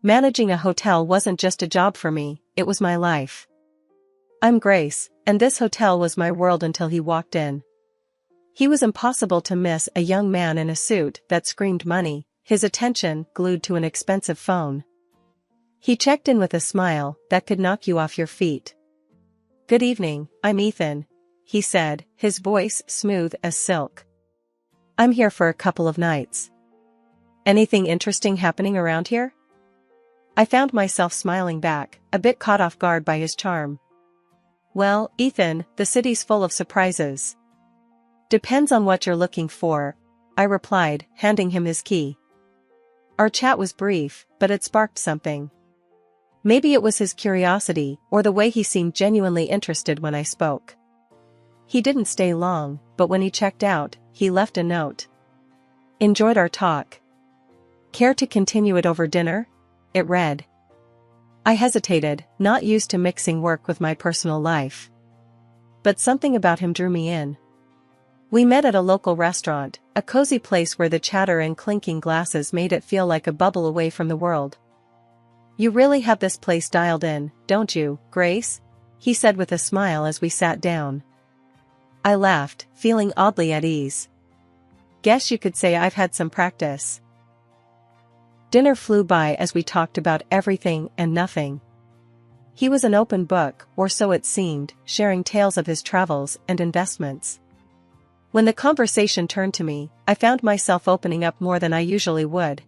Managing a hotel wasn't just a job for me, it was my life. I'm Grace, and this hotel was my world until he walked in. He was impossible to miss, a young man in a suit that screamed money, his attention glued to an expensive phone. He checked in with a smile that could knock you off your feet. "Good evening, I'm Ethan," he said, his voice smooth as silk. "I'm here for a couple of nights. Anything interesting happening around here?" I found myself smiling back, a bit caught off guard by his charm. "Well, Ethan, the city's full of surprises." "Depends on what you're looking for," I replied, handing him his key. Our chat was brief, but it sparked something. Maybe it was his curiosity, or the way he seemed genuinely interested when I spoke. He didn't stay long, but when he checked out, he left a note. "Enjoyed our talk. Care to continue it over dinner?" It read. I hesitated, not used to mixing work with my personal life. But something about him drew me in. We met at a local restaurant, a cozy place where the chatter and clinking glasses made it feel like a bubble away from the world. "You really have this place dialed in, don't you, Grace?" he said with a smile as we sat down. I laughed, feeling oddly at ease. "Guess you could say I've had some practice." Dinner flew by as we talked about everything and nothing. He was an open book, or so it seemed, sharing tales of his travels and investments. When the conversation turned to me, I found myself opening up more than I usually would.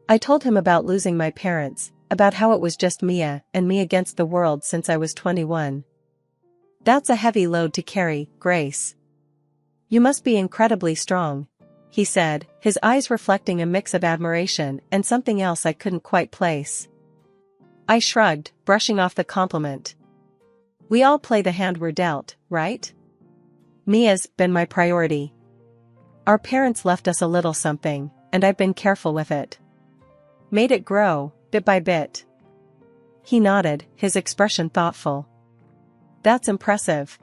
I told him about losing my parents, about how it was just Mia and me against the world since I was 21. "That's a heavy load to carry, Grace. You must be incredibly strong," he said, his eyes reflecting a mix of admiration and something else I couldn't quite place. I shrugged, brushing off the compliment. "We all play the hand we're dealt, right? Mia's been my priority. Our parents left us a little something, and I've been careful with it. Made it grow, bit by bit." He nodded, his expression thoughtful. "That's impressive.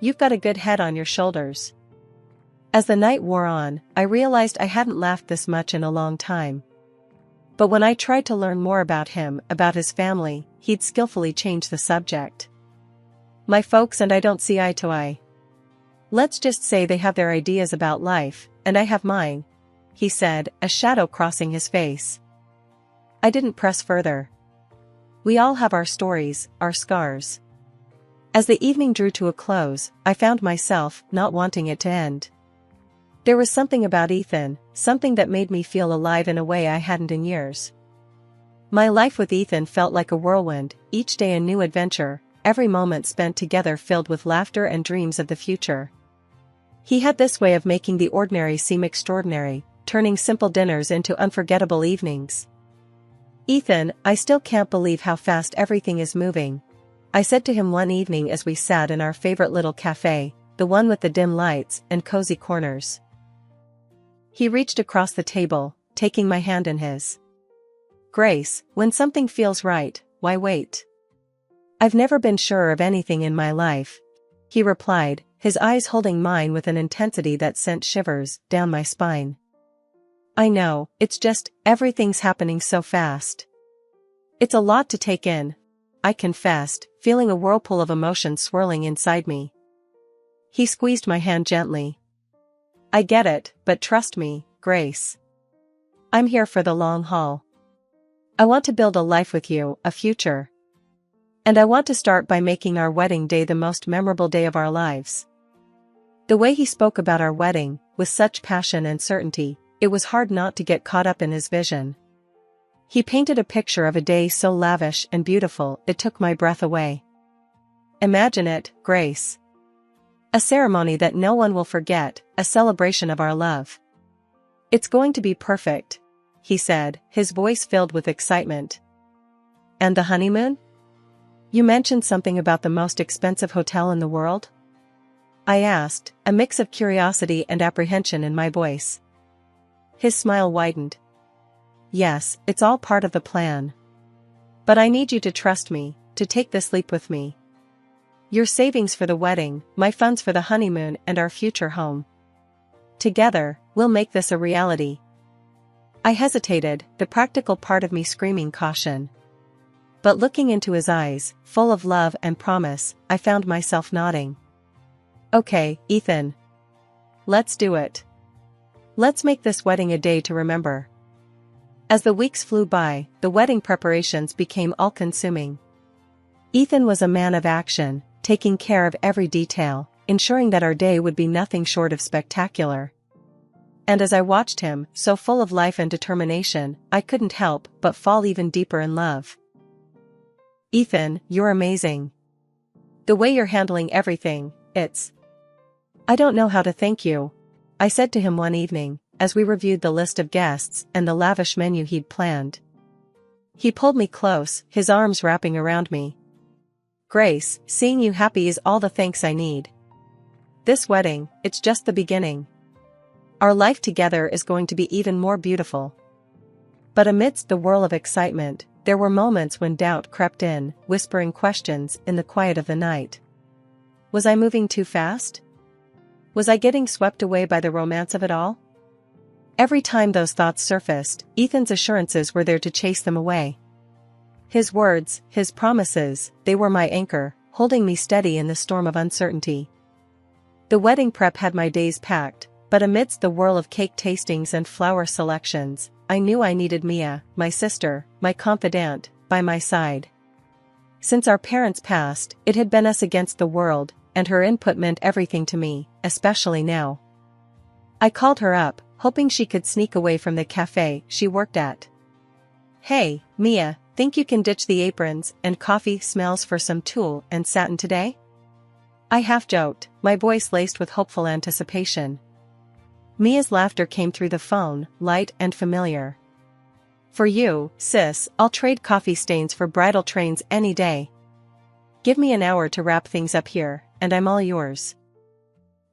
You've got a good head on your shoulders." As the night wore on, I realized I hadn't laughed this much in a long time. But when I tried to learn more about him, about his family, he'd skillfully change the subject. "My folks and I don't see eye to eye. Let's just say they have their ideas about life, and I have mine," he said, a shadow crossing his face. I didn't press further. We all have our stories, our scars. As the evening drew to a close, I found myself not wanting it to end. There was something about Ethan, something that made me feel alive in a way I hadn't in years. My life with Ethan felt like a whirlwind, each day a new adventure, every moment spent together filled with laughter and dreams of the future. He had this way of making the ordinary seem extraordinary, turning simple dinners into unforgettable evenings. "Ethan, I still can't believe how fast everything is moving," I said to him one evening as we sat in our favorite little cafe, the one with the dim lights and cozy corners. He reached across the table, taking my hand in his. "Grace, when something feels right, why wait? I've never been surer of anything in my life," he replied, his eyes holding mine with an intensity that sent shivers down my spine. "I know, it's just, everything's happening so fast. It's a lot to take in," I confessed, feeling a whirlpool of emotion swirling inside me. He squeezed my hand gently. "I get it, but trust me, Grace. I'm here for the long haul. I want to build a life with you, a future. And I want to start by making our wedding day the most memorable day of our lives." The way he spoke about our wedding, with such passion and certainty, it was hard not to get caught up in his vision. He painted a picture of a day so lavish and beautiful it took my breath away. "Imagine it, Grace. A ceremony that no one will forget, a celebration of our love. It's going to be perfect," he said, his voice filled with excitement. "And the honeymoon? You mentioned something about the most expensive hotel in the world?" I asked, a mix of curiosity and apprehension in my voice. His smile widened. "Yes, it's all part of the plan. But I need you to trust me, to take this leap with me. Your savings for the wedding, my funds for the honeymoon and our future home. Together, we'll make this a reality." I hesitated, the practical part of me screaming caution. But looking into his eyes, full of love and promise, I found myself nodding. Okay, Ethan. Let's do it. Let's make this wedding a day to remember. As the weeks flew by, the wedding preparations became all-consuming. Ethan was a man of action, taking care of every detail, ensuring that our day would be nothing short of spectacular. And as I watched him, so full of life and determination, I couldn't help but fall even deeper in love. Ethan, you're amazing. The way you're handling everything, I don't know how to thank you, I said to him one evening, as we reviewed the list of guests and the lavish menu he'd planned. He pulled me close, his arms wrapping around me. Grace, seeing you happy is all the thanks I need. This wedding, it's just the beginning. Our life together is going to be even more beautiful. But amidst the whirl of excitement, there were moments when doubt crept in, whispering questions in the quiet of the night. Was I moving too fast? Was I getting swept away by the romance of it all? Every time those thoughts surfaced, Ethan's assurances were there to chase them away. His words, his promises, they were my anchor, holding me steady in the storm of uncertainty. The wedding prep had my days packed, but amidst the whirl of cake tastings and flower selections, I knew I needed Mia, my sister, my confidant, by my side. Since our parents passed, it had been us against the world, and her input meant everything to me, especially now. I called her up, hoping she could sneak away from the cafe she worked at. Hey, Mia, think you can ditch the aprons and coffee smells for some tulle and satin today? I half joked, my voice laced with hopeful anticipation. Mia's laughter came through the phone, light and familiar. For you, sis, I'll trade coffee stains for bridal trains any day. Give me an hour to wrap things up here, and I'm all yours.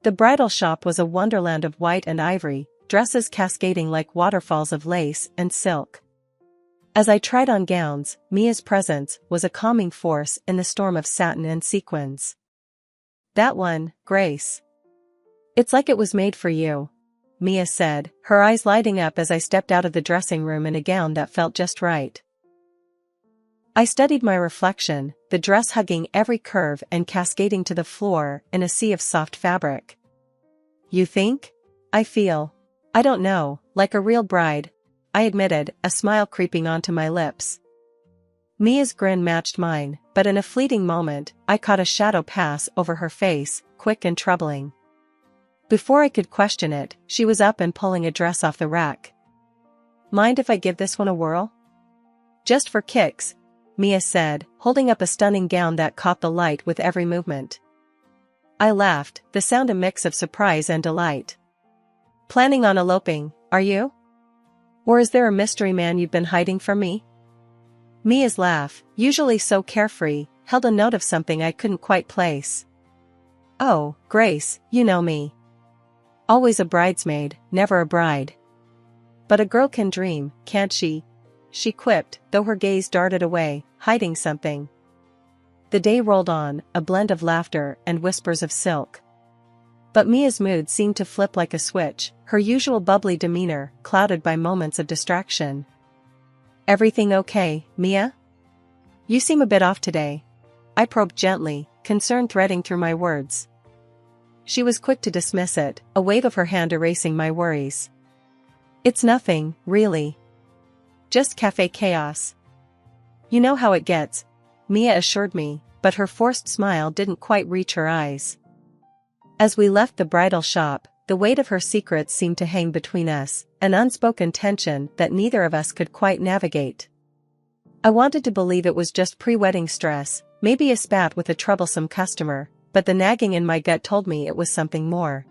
The bridal shop was a wonderland of white and ivory, dresses cascading like waterfalls of lace and silk. As I tried on gowns, Mia's presence was a calming force in the storm of satin and sequins. That one, Grace. It's like it was made for you, Mia said, her eyes lighting up as I stepped out of the dressing room in a gown that felt just right. I studied my reflection, the dress hugging every curve and cascading to the floor in a sea of soft fabric. You think? I feel. I don't know, like a real bride, I admitted, a smile creeping onto my lips. Mia's grin matched mine, but in a fleeting moment, I caught a shadow pass over her face, quick and troubling. Before I could question it, she was up and pulling a dress off the rack. Mind if I give this one a whirl? Just for kicks, Mia said, holding up a stunning gown that caught the light with every movement. I laughed, the sound a mix of surprise and delight. Planning on eloping, are you? Or is there a mystery man you've been hiding from me? Mia's laugh, usually so carefree, held a note of something I couldn't quite place. Oh, Grace, you know me. Always a bridesmaid, never a bride. But a girl can dream, can't she? She quipped, though her gaze darted away, hiding something. The day rolled on, a blend of laughter and whispers of silk. But Mia's mood seemed to flip like a switch, her usual bubbly demeanor clouded by moments of distraction. Everything okay, Mia? You seem a bit off today. I probed gently, concern threading through my words. She was quick to dismiss it, a wave of her hand erasing my worries. It's nothing, really. Just cafe chaos. You know how it gets, Mia assured me, but her forced smile didn't quite reach her eyes. As we left the bridal shop, the weight of her secrets seemed to hang between us, an unspoken tension that neither of us could quite navigate. I wanted to believe it was just pre-wedding stress, maybe a spat with a troublesome customer, but the nagging in my gut told me it was something more.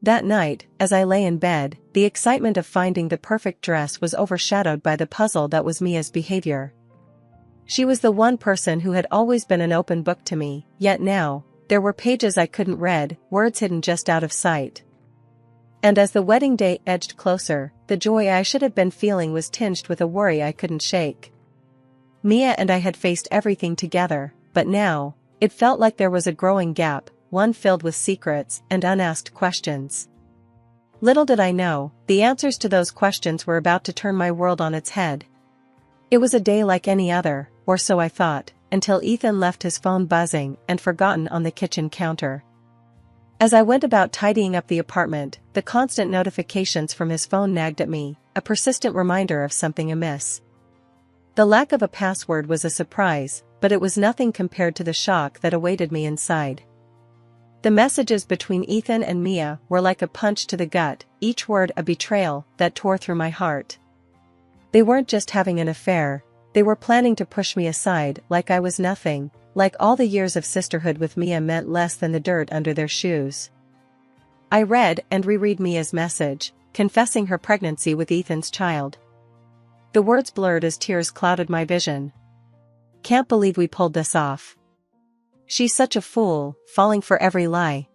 That night, as I lay in bed, the excitement of finding the perfect dress was overshadowed by the puzzle that was Mia's behavior. She was the one person who had always been an open book to me, yet now, there were pages I couldn't read, words hidden just out of sight. And as the wedding day edged closer, the joy I should have been feeling was tinged with a worry I couldn't shake. Mia and I had faced everything together, but now, it felt like there was a growing gap, one filled with secrets and unasked questions. Little did I know, the answers to those questions were about to turn my world on its head. It was a day like any other, or so I thought, until Ethan left his phone buzzing and forgotten on the kitchen counter. As I went about tidying up the apartment, the constant notifications from his phone nagged at me, a persistent reminder of something amiss. The lack of a password was a surprise, but it was nothing compared to the shock that awaited me inside. The messages between Ethan and Mia were like a punch to the gut, each word a betrayal that tore through my heart. They weren't just having an affair, they were planning to push me aside like I was nothing, like all the years of sisterhood with Mia meant less than the dirt under their shoes. I read and reread Mia's message, confessing her pregnancy with Ethan's child. The words blurred as tears clouded my vision. Can't believe we pulled this off. She's such a fool, falling for every lie.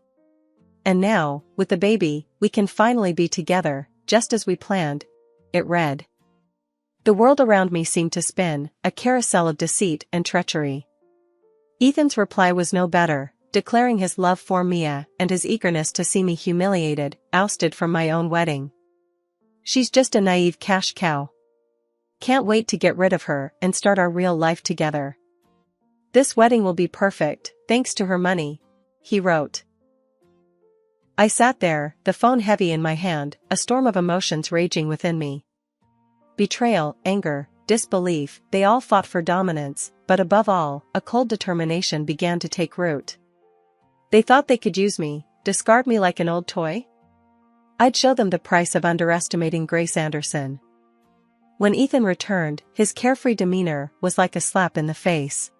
And now, with the baby, we can finally be together, just as we planned, it read. The world around me seemed to spin, a carousel of deceit and treachery. Ethan's reply was no better, declaring his love for Mia and his eagerness to see me humiliated, ousted from my own wedding. She's just a naive cash cow. Can't wait to get rid of her and start our real life together. This wedding will be perfect, thanks to her money, he wrote. I sat there, the phone heavy in my hand, a storm of emotions raging within me. Betrayal, anger, disbelief, they all fought for dominance, but above all, a cold determination began to take root. They thought they could use me, discard me like an old toy? I'd show them the price of underestimating Grace Anderson. When Ethan returned, his carefree demeanor was like a slap in the face.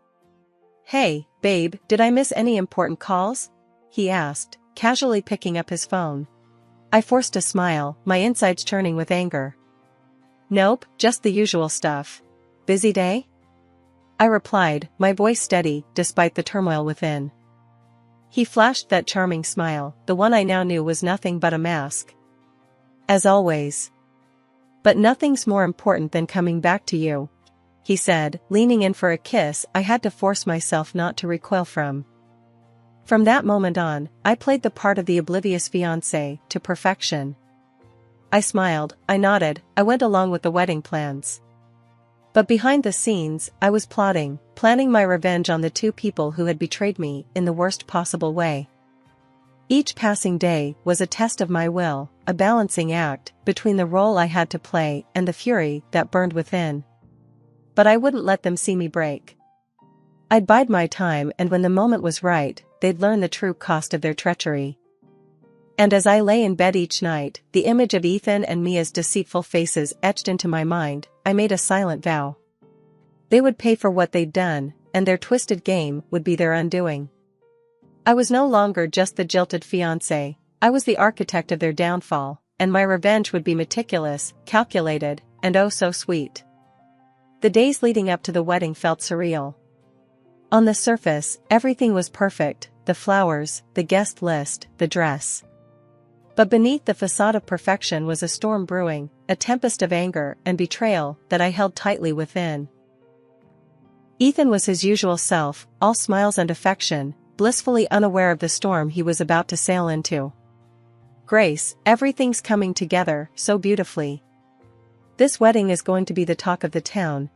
Hey, babe, did I miss any important calls? He asked, casually picking up his phone. I forced a smile, my insides churning with anger. Nope, just the usual stuff. Busy day? I replied, my voice steady, despite the turmoil within. He flashed that charming smile, the one I now knew was nothing but a mask. As always. But nothing's more important than coming back to you, he said, leaning in for a kiss I had to force myself not to recoil from. From that moment on, I played the part of the oblivious fiancé to perfection. I smiled, I nodded, I went along with the wedding plans. But behind the scenes, I was planning my revenge on the two people who had betrayed me in the worst possible way. Each passing day was a test of my will, a balancing act between the role I had to play and the fury that burned within. But I wouldn't let them see me break. I'd bide my time, and when the moment was right, they'd learn the true cost of their treachery. And as I lay in bed each night, the image of Ethan and Mia's deceitful faces etched into my mind, I made a silent vow. They would pay for what they'd done, and their twisted game would be their undoing. I was no longer just the jilted fiancé, I was the architect of their downfall, and my revenge would be meticulous, calculated, and oh so sweet. The days leading up to the wedding felt surreal. On the surface, everything was perfect, the flowers, the guest list, the dress. But beneath the facade of perfection was a storm brewing, a tempest of anger and betrayal that I held tightly within. Ethan was his usual self, all smiles and affection, blissfully unaware of the storm he was about to sail into. Grace, everything's coming together so beautifully. This wedding is going to be the talk of the town,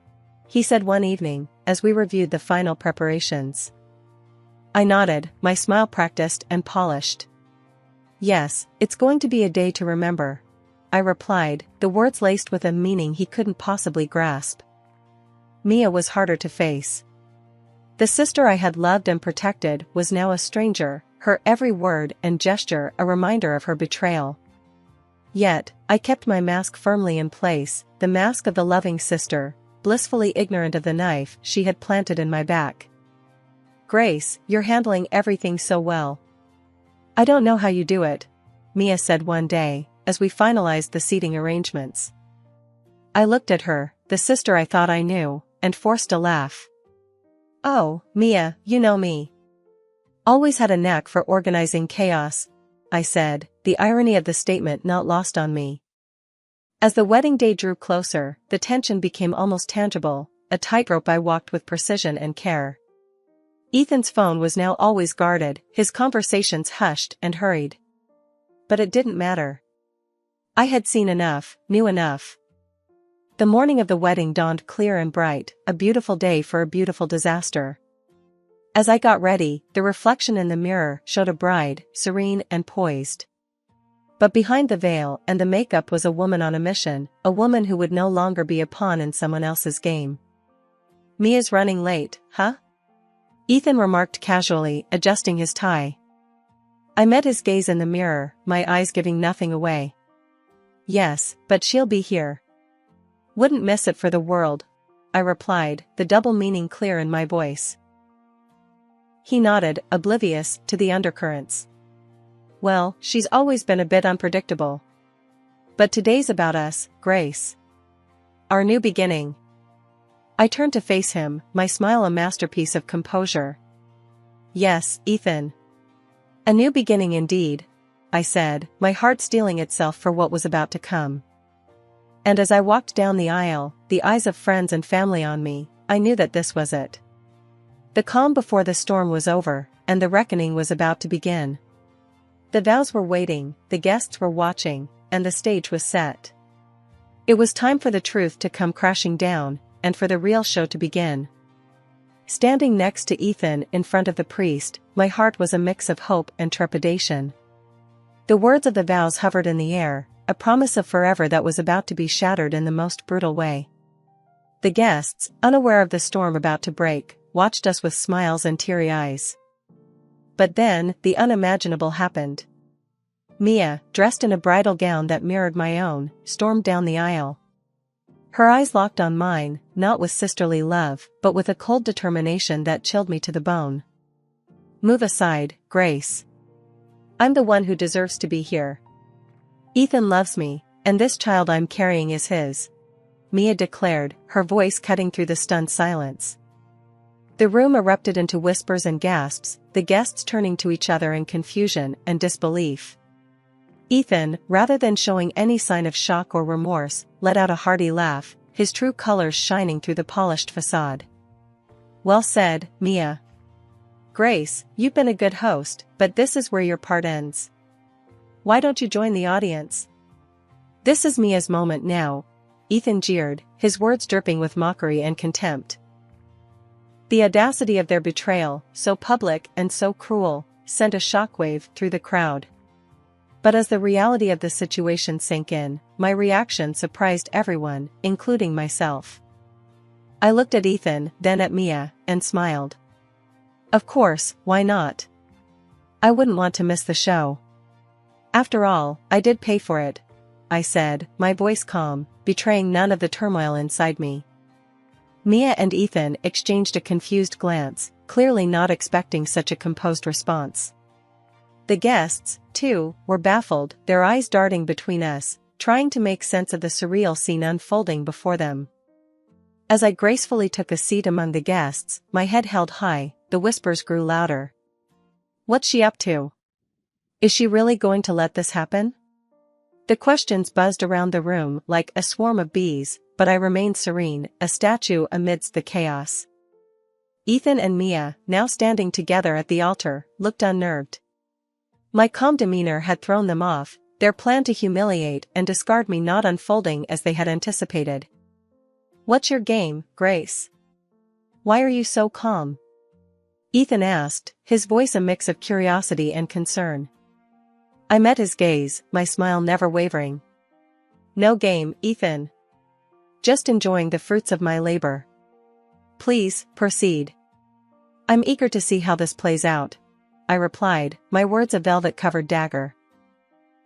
he said one evening, as we reviewed the final preparations. I nodded, my smile practiced and polished. Yes, it's going to be a day to remember, I replied, the words laced with a meaning he couldn't possibly grasp. Mia was harder to face. The sister I had loved and protected was now a stranger, her every word and gesture a reminder of her betrayal. Yet, I kept my mask firmly in place, the mask of the loving sister, blissfully ignorant of the knife she had planted in my back. Grace, you're handling everything so well. I don't know how you do it, Mia said one day, as we finalized the seating arrangements. I looked at her, the sister I thought I knew, and forced a laugh. Oh, Mia, you know me. Always had a knack for organizing chaos, I said, the irony of the statement not lost on me. As the wedding day drew closer, the tension became almost tangible, a tightrope I walked with precision and care. Ethan's phone was now always guarded, his conversations hushed and hurried. But it didn't matter. I had seen enough, knew enough. The morning of the wedding dawned clear and bright, a beautiful day for a beautiful disaster. As I got ready, the reflection in the mirror showed a bride, serene and poised. But behind the veil and the makeup was a woman on a mission, a woman who would no longer be a pawn in someone else's game. "Mia's running late, huh?" Ethan remarked casually, adjusting his tie. I met his gaze in the mirror, my eyes giving nothing away. "Yes, but she'll be here. Wouldn't miss it for the world," I replied, the double meaning clear in my voice. He nodded, oblivious to the undercurrents. "Well, she's always been a bit unpredictable. But today's about us, Grace. Our new beginning." I turned to face him, my smile a masterpiece of composure. "Yes, Ethan. A new beginning indeed," I said, my heart steeling itself for what was about to come. And as I walked down the aisle, the eyes of friends and family on me, I knew that this was it. The calm before the storm was over, and the reckoning was about to begin. The vows were waiting, the guests were watching, and the stage was set. It was time for the truth to come crashing down, and for the real show to begin. Standing next to Ethan in front of the priest, my heart was a mix of hope and trepidation. The words of the vows hovered in the air, a promise of forever that was about to be shattered in the most brutal way. The guests, unaware of the storm about to break, watched us with smiles and teary eyes. But then, the unimaginable happened. Mia, dressed in a bridal gown that mirrored my own, stormed down the aisle. Her eyes locked on mine, not with sisterly love, but with a cold determination that chilled me to the bone. "Move aside, Grace. I'm the one who deserves to be here. Ethan loves me, and this child I'm carrying is his," Mia declared, her voice cutting through the stunned silence. The room erupted into whispers and gasps, the guests turning to each other in confusion and disbelief. Ethan, rather than showing any sign of shock or remorse, let out a hearty laugh, his true colors shining through the polished facade. "Well said, Mia. Grace, you've been a good host, but this is where your part ends. Why don't you join the audience? This is Mia's moment now," Ethan jeered, his words dripping with mockery and contempt. The audacity of their betrayal, so public and so cruel, sent a shockwave through the crowd. But as the reality of the situation sank in, my reaction surprised everyone, including myself. I looked at Ethan, then at Mia, and smiled. Of course, why not? I wouldn't want to miss the show. After all, I did pay for it, I said, my voice calm, betraying none of the turmoil inside me. Mia and Ethan exchanged a confused glance, clearly not expecting such a composed response. The guests, too, were baffled, their eyes darting between us, trying to make sense of the surreal scene unfolding before them. As I gracefully took a seat among the guests, my head held high, the whispers grew louder. What's she up to? Is she really going to let this happen? The questions buzzed around the room like a swarm of bees, but I remained serene, a statue amidst the chaos. Ethan and Mia, now standing together at the altar, looked unnerved. My calm demeanor had thrown them off, their plan to humiliate and discard me not unfolding as they had anticipated. What's your game, Grace? Why are you so calm? Ethan asked, his voice a mix of curiosity and concern. I met his gaze, my smile never wavering. No game, Ethan. Just enjoying the fruits of my labor. Please, proceed. I'm eager to see how this plays out, I replied, my words a velvet-covered dagger.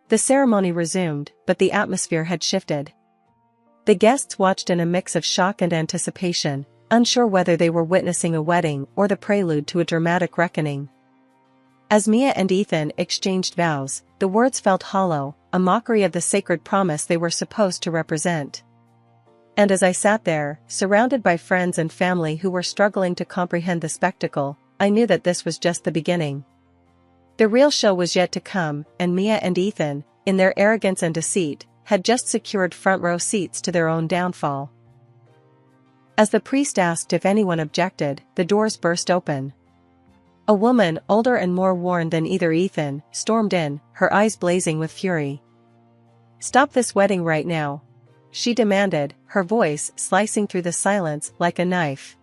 The ceremony resumed, but the atmosphere had shifted. The guests watched in a mix of shock and anticipation, unsure whether they were witnessing a wedding or the prelude to a dramatic reckoning. As Mia and Ethan exchanged vows, the words felt hollow, a mockery of the sacred promise they were supposed to represent. And as I sat there, surrounded by friends and family who were struggling to comprehend the spectacle, I knew that this was just the beginning. The real show was yet to come, and Mia and Ethan, in their arrogance and deceit, had just secured front-row seats to their own downfall. As the priest asked if anyone objected, the doors burst open. A woman, older and more worn than either Ethan, stormed in, her eyes blazing with fury. Stop this wedding right now, she demanded, her voice slicing through the silence like a knife.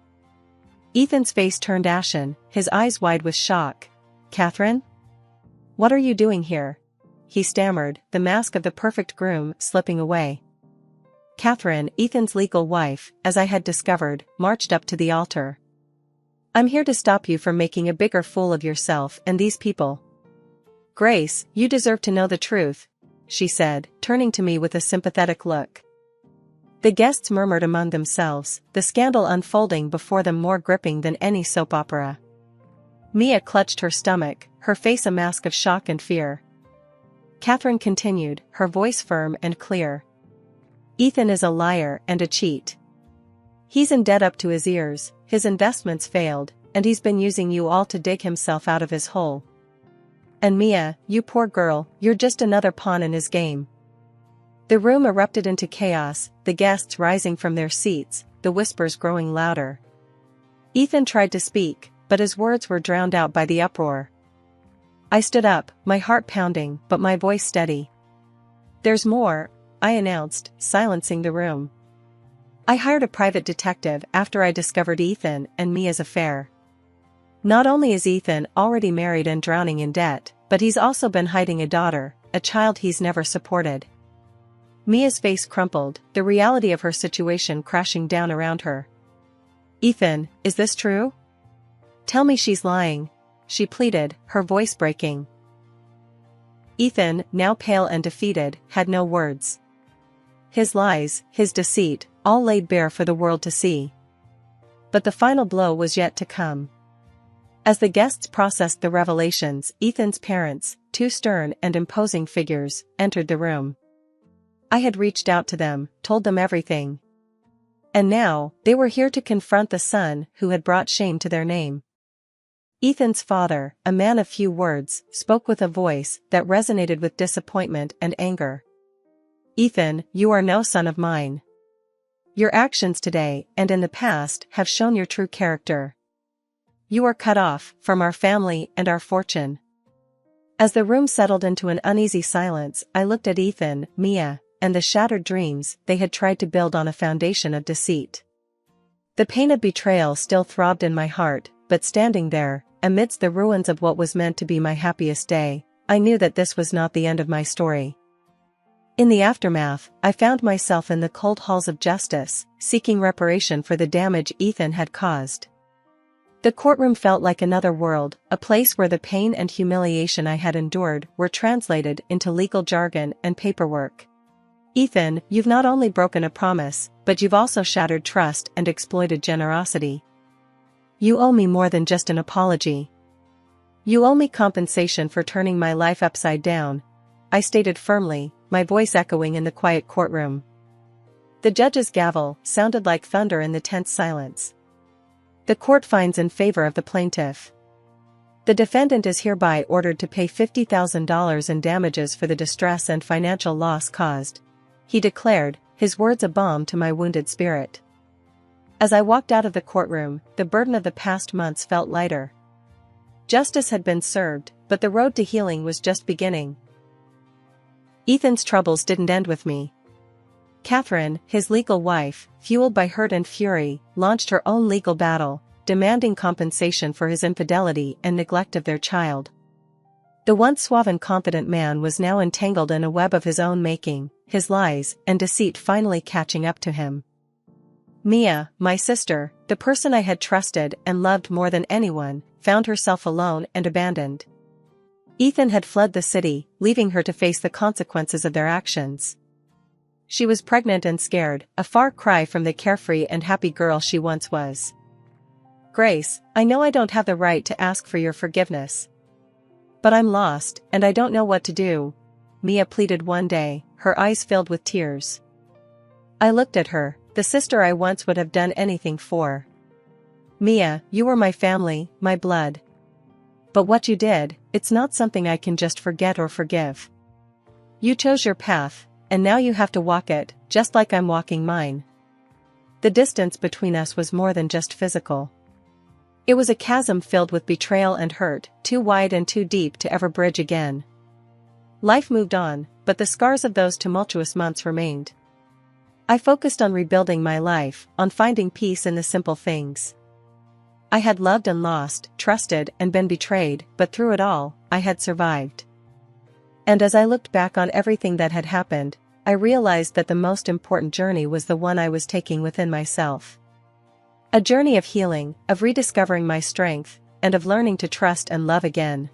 Ethan's face turned ashen, his eyes wide with shock. Catherine? What are you doing here? He stammered, the mask of the perfect groom slipping away. Catherine, Ethan's legal wife, as I had discovered, marched up to the altar. I'm here to stop you from making a bigger fool of yourself and these people. Grace, you deserve to know the truth, she said, turning to me with a sympathetic look. The guests murmured among themselves, the scandal unfolding before them more gripping than any soap opera. Mia clutched her stomach, her face a mask of shock and fear. Catherine continued, her voice firm and clear. Ethan is a liar and a cheat. He's in debt up to his ears, his investments failed, and he's been using you all to dig himself out of his hole. And Mia, you poor girl, you're just another pawn in his game. The room erupted into chaos, the guests rising from their seats, the whispers growing louder. Ethan tried to speak, but his words were drowned out by the uproar. I stood up, my heart pounding, but my voice steady. There's more, I announced, silencing the room. I hired a private detective after I discovered Ethan and Mia's affair. Not only is Ethan already married and drowning in debt, but he's also been hiding a daughter, a child he's never supported. Mia's face crumpled, the reality of her situation crashing down around her. Ethan, is this true? Tell me she's lying, she pleaded, her voice breaking. Ethan, now pale and defeated, had no words. His lies, his deceit, all laid bare for the world to see. But the final blow was yet to come. As the guests processed the revelations, Ethan's parents, two stern and imposing figures, entered the room. I had reached out to them, told them everything. And now, they were here to confront the son who had brought shame to their name. Ethan's father, a man of few words, spoke with a voice that resonated with disappointment and anger. Ethan, you are no son of mine. Your actions today and in the past have shown your true character. You are cut off from our family and our fortune. As the room settled into an uneasy silence, I looked at Ethan, Mia, and the shattered dreams they had tried to build on a foundation of deceit. The pain of betrayal still throbbed in my heart, but standing there, amidst the ruins of what was meant to be my happiest day, I knew that this was not the end of my story. In the aftermath, I found myself in the cold halls of justice, seeking reparation for the damage Ethan had caused. The courtroom felt like another world, a place where the pain and humiliation I had endured were translated into legal jargon and paperwork. Ethan, you've not only broken a promise, but you've also shattered trust and exploited generosity. You owe me more than just an apology. You owe me compensation for turning my life upside down, I stated firmly, my voice echoing in the quiet courtroom. The judge's gavel sounded like thunder in the tense silence. The court finds in favor of the plaintiff. The defendant is hereby ordered to pay $50,000 in damages for the distress and financial loss caused, he declared, his words a balm to my wounded spirit. As I walked out of the courtroom, the burden of the past months felt lighter. Justice had been served, but the road to healing was just beginning. Ethan's troubles didn't end with me. Catherine, his legal wife, fueled by hurt and fury, launched her own legal battle, demanding compensation for his infidelity and neglect of their child. The once suave and confident man was now entangled in a web of his own making, his lies and deceit finally catching up to him. Mia, my sister, the person I had trusted and loved more than anyone, found herself alone and abandoned. Ethan had fled the city, leaving her to face the consequences of their actions. She was pregnant and scared, a far cry from the carefree and happy girl she once was. Grace, I know I don't have the right to ask for your forgiveness. But I'm lost, and I don't know what to do, Mia pleaded one day, her eyes filled with tears. I looked at her, the sister I once would have done anything for. Mia, you were my family, my blood. But what you did, it's not something I can just forget or forgive. You chose your path, and now you have to walk it, just like I'm walking mine. The distance between us was more than just physical. It was a chasm filled with betrayal and hurt, too wide and too deep to ever bridge again. Life moved on, but the scars of those tumultuous months remained. I focused on rebuilding my life, on finding peace in the simple things. I had loved and lost, trusted and been betrayed, but through it all, I had survived. And as I looked back on everything that had happened, I realized that the most important journey was the one I was taking within myself. A journey of healing, of rediscovering my strength, and of learning to trust and love again.